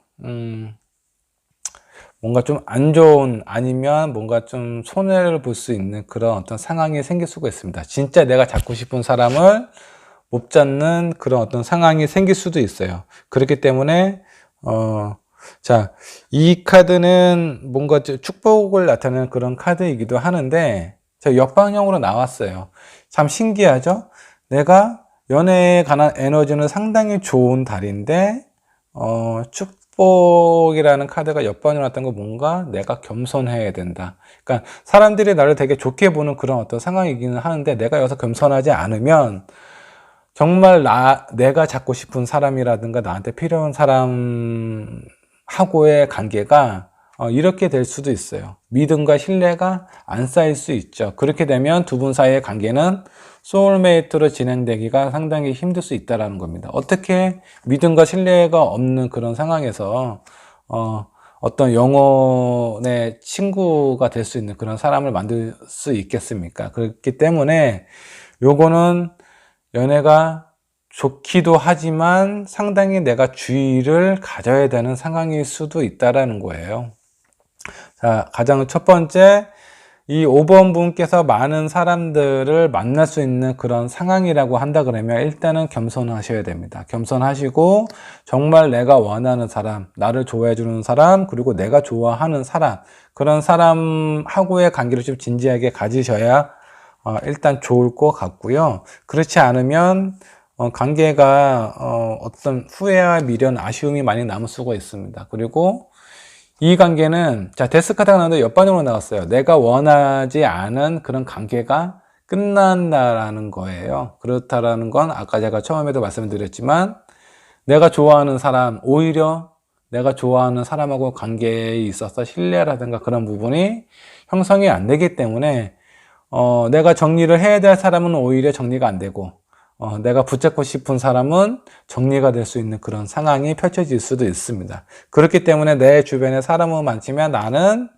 뭔가 좀 안 좋은, 아니면 뭔가 좀 손해를 볼 수 있는 그런 어떤 상황이 생길 수가 있습니다. 진짜 내가 잡고 싶은 사람을 못 잡는 그런 어떤 상황이 생길 수도 있어요. 그렇기 때문에, 자, 이 카드는 뭔가 축복을 나타내는 그런 카드이기도 하는데, 저 역방향으로 나왔어요. 참 신기하죠? 내가 연애에 관한 에너지는 상당히 좋은 달인데, 축복이라는 카드가 옆번에 나왔던 거, 뭔가 내가 겸손해야 된다. 그러니까 사람들이 나를 되게 좋게 보는 그런 어떤 상황이기는 하는데, 내가 여기서 겸손하지 않으면 정말 내가 잡고 싶은 사람이라든가 나한테 필요한 사람하고의 관계가 이렇게 될 수도 있어요. 믿음과 신뢰가 안 쌓일 수 있죠. 그렇게 되면 두 분 사이의 관계는 소울메이트로 진행되기가 상당히 힘들 수 있다는 겁니다. 어떻게 믿음과 신뢰가 없는 그런 상황에서 어떤 영혼의 친구가 될 수 있는 그런 사람을 만들 수 있겠습니까? 그렇기 때문에 요거는 연애가 좋기도 하지만 상당히 내가 주의를 가져야 되는 상황일 수도 있다라는 거예요. 자, 가장 첫 번째, 이 5번 분께서 많은 사람들을 만날 수 있는 그런 상황이라고 한다 그러면 일단은 겸손하셔야 됩니다. 겸손하시고 정말 내가 원하는 사람, 나를 좋아해 주는 사람, 그리고 내가 좋아하는 사람, 그런 사람하고의 관계를 좀 진지하게 가지셔야 일단 좋을 것 같고요. 그렇지 않으면 관계가 어떤 후회와 미련, 아쉬움이 많이 남을 수가 있습니다. 그리고 이 관계는, 자, 데스 카드가 나왔는데 옆반응으로 나왔어요. 내가 원하지 않은 그런 관계가 끝난다라는 거예요. 그렇다라는 건 아까 제가 처음에도 말씀드렸지만, 내가 좋아하는 사람, 오히려 내가 좋아하는 사람하고 관계에 있어서 신뢰라든가 그런 부분이 형성이 안 되기 때문에 내가 정리를 해야 될 사람은 오히려 정리가 안 되고, 내가 붙잡고 싶은 사람은 정리가 될 수 있는 그런 상황이 펼쳐질 수도 있습니다. 그렇기 때문에 내 주변에 사람은 많지만 나는,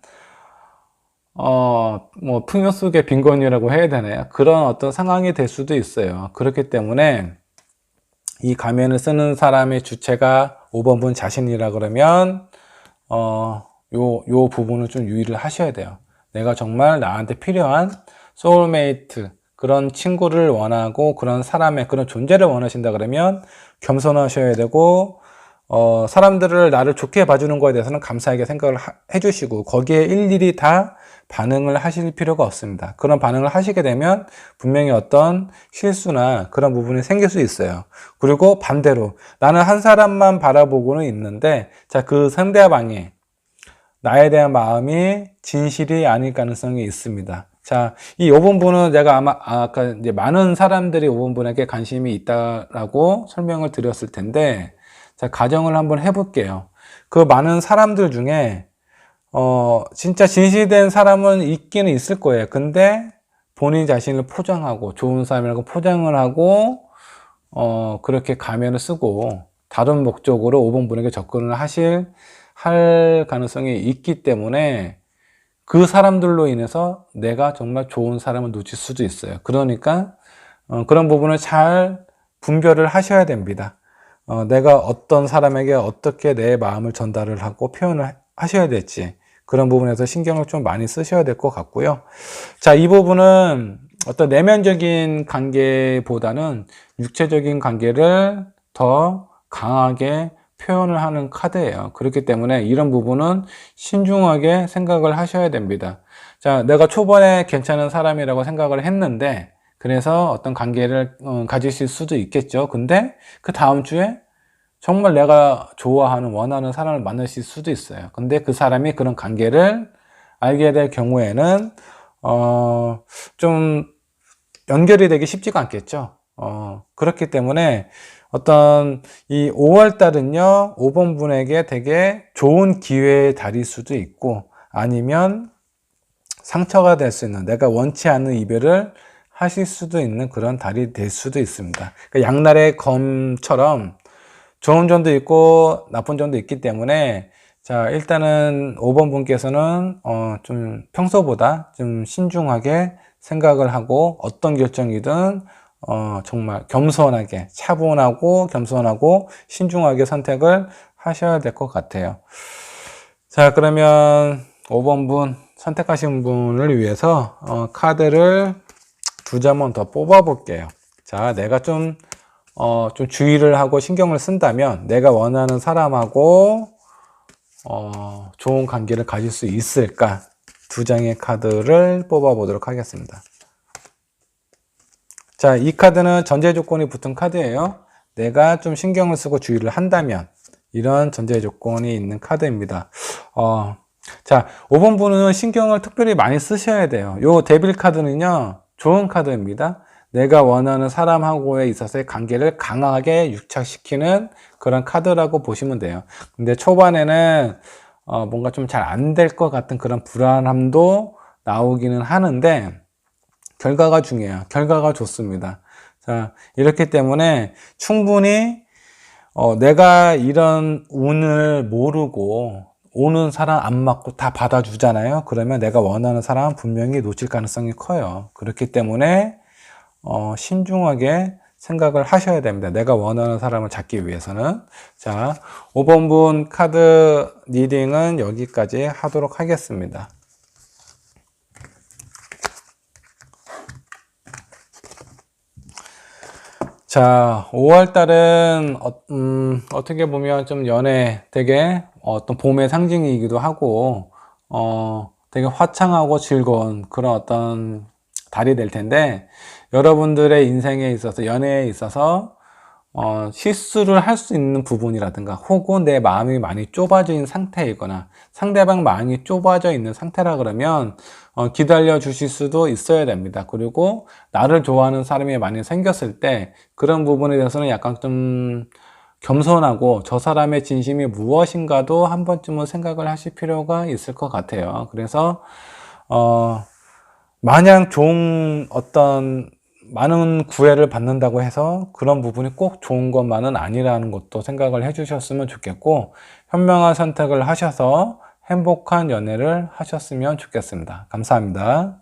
뭐, 풍요 속의 빈곤이라고 해야 되나요? 그런 어떤 상황이 될 수도 있어요. 그렇기 때문에 이 가면을 쓰는 사람의 주체가 5번 분 자신이라 그러면, 요 부분을 좀 유의를 하셔야 돼요. 내가 정말 나한테 필요한 소울메이트, 그런 친구를 원하고 그런 사람의 그런 존재를 원하신다 그러면 겸손하셔야 되고, 사람들을 나를 좋게 봐주는 거에 대해서는 감사하게 생각을 해주시고, 거기에 일일이 다 반응을 하실 필요가 없습니다. 그런 반응을 하시게 되면 분명히 어떤 실수나 그런 부분이 생길 수 있어요. 그리고 반대로 나는 한 사람만 바라보고는 있는데, 자, 그 상대방이 나에 대한 마음이 진실이 아닐 가능성이 있습니다. 자, 이 5번 분은 제가 아까 이제 많은 사람들이 5번 분에게 관심이 있다라고 설명을 드렸을 텐데, 자, 가정을 한번 해볼게요. 그 많은 사람들 중에, 진짜 진실된 사람은 있기는 있을 거예요. 근데 본인 자신을 포장하고, 좋은 사람이라고 포장을 하고, 그렇게 가면을 쓰고, 다른 목적으로 5번 분에게 접근을 할 가능성이 있기 때문에 그 사람들로 인해서 내가 정말 좋은 사람을 놓칠 수도 있어요. 그러니까 그런 부분을 잘 분별을 하셔야 됩니다. 내가 어떤 사람에게 어떻게 내 마음을 전달을 하고 표현을 하셔야 될지, 그런 부분에서 신경을 좀 많이 쓰셔야 될 것 같고요. 자, 이 부분은 어떤 내면적인 관계보다는 육체적인 관계를 더 강하게 표현을 하는 카드예요. 그렇기 때문에 이런 부분은 신중하게 생각을 하셔야 됩니다. 자, 내가 초반에 괜찮은 사람이라고 생각을 했는데, 그래서 어떤 관계를 가지실 수도 있겠죠. 근데 그 다음 주에 정말 내가 좋아하는, 원하는 사람을 만나실 수도 있어요. 근데 그 사람이 그런 관계를 알게 될 경우에는, 좀 연결이 되기 쉽지가 않겠죠. 그렇기 때문에 어떤 이 5월 달은요, 5번 분에게 되게 좋은 기회의 달일 수도 있고, 아니면 상처가 될 수 있는, 내가 원치 않는 이별을 하실 수도 있는 그런 달이 될 수도 있습니다. 그러니까 양날의 검처럼 좋은 점도 있고 나쁜 점도 있기 때문에, 자, 일단은 5번 분께서는 좀 평소보다 좀 신중하게 생각을 하고, 어떤 결정이든 정말 겸손하게, 차분하고 겸손하고 신중하게 선택을 하셔야 될 것 같아요. 자, 그러면 5번 분 선택하신 분을 위해서 카드를 2장만 더 뽑아 볼게요. 자, 내가 좀 주의를 하고 신경을 쓴다면 내가 원하는 사람하고 좋은 관계를 가질 수 있을까? 2장의 카드를 뽑아 보도록 하겠습니다. 자, 이 카드는 전제 조건이 붙은 카드예요. 내가 좀 신경을 쓰고 주의를 한다면, 이런 전제 조건이 있는 카드입니다. 자, 5번 분은 신경을 특별히 많이 쓰셔야 돼요. 요 데빌 카드는요, 좋은 카드입니다. 내가 원하는 사람하고에 있어서의 관계를 강하게 유착시키는 그런 카드라고 보시면 돼요. 근데 초반에는 뭔가 좀 잘 안 될 것 같은 그런 불안함도 나오기는 하는데, 결과가 중요해요. 결과가 좋습니다. 자, 이렇기 때문에 충분히 내가 이런 운을 모르고 오는 사람 안 맞고 다 받아주잖아요. 그러면 내가 원하는 사람은 분명히 놓칠 가능성이 커요. 그렇기 때문에 신중하게 생각을 하셔야 됩니다. 내가 원하는 사람을 찾기 위해서는. 자, 5번 분 카드 리딩은 여기까지 하도록 하겠습니다. 자, 5월 달은 어떻게 보면 좀 연애 되게 어떤 봄의 상징이기도 하고 되게 화창하고 즐거운 그런 어떤 달이 될 텐데, 여러분들의 인생에 있어서, 연애에 있어서 실수를 할 수 있는 부분이라든가, 혹은 내 마음이 많이 좁아져 있는 상태이거나 상대방 마음이 좁아져 있는 상태라 그러면 기다려 주실 수도 있어야 됩니다. 그리고 나를 좋아하는 사람이 많이 생겼을 때 그런 부분에 대해서는 약간 좀 겸손하고 저 사람의 진심이 무엇인가도 한 번쯤은 생각을 하실 필요가 있을 것 같아요. 그래서 마냥 좋은 어떤 많은 구애를 받는다고 해서 그런 부분이 꼭 좋은 것만은 아니라는 것도 생각을 해 주셨으면 좋겠고, 현명한 선택을 하셔서 행복한 연애를 하셨으면 좋겠습니다. 감사합니다.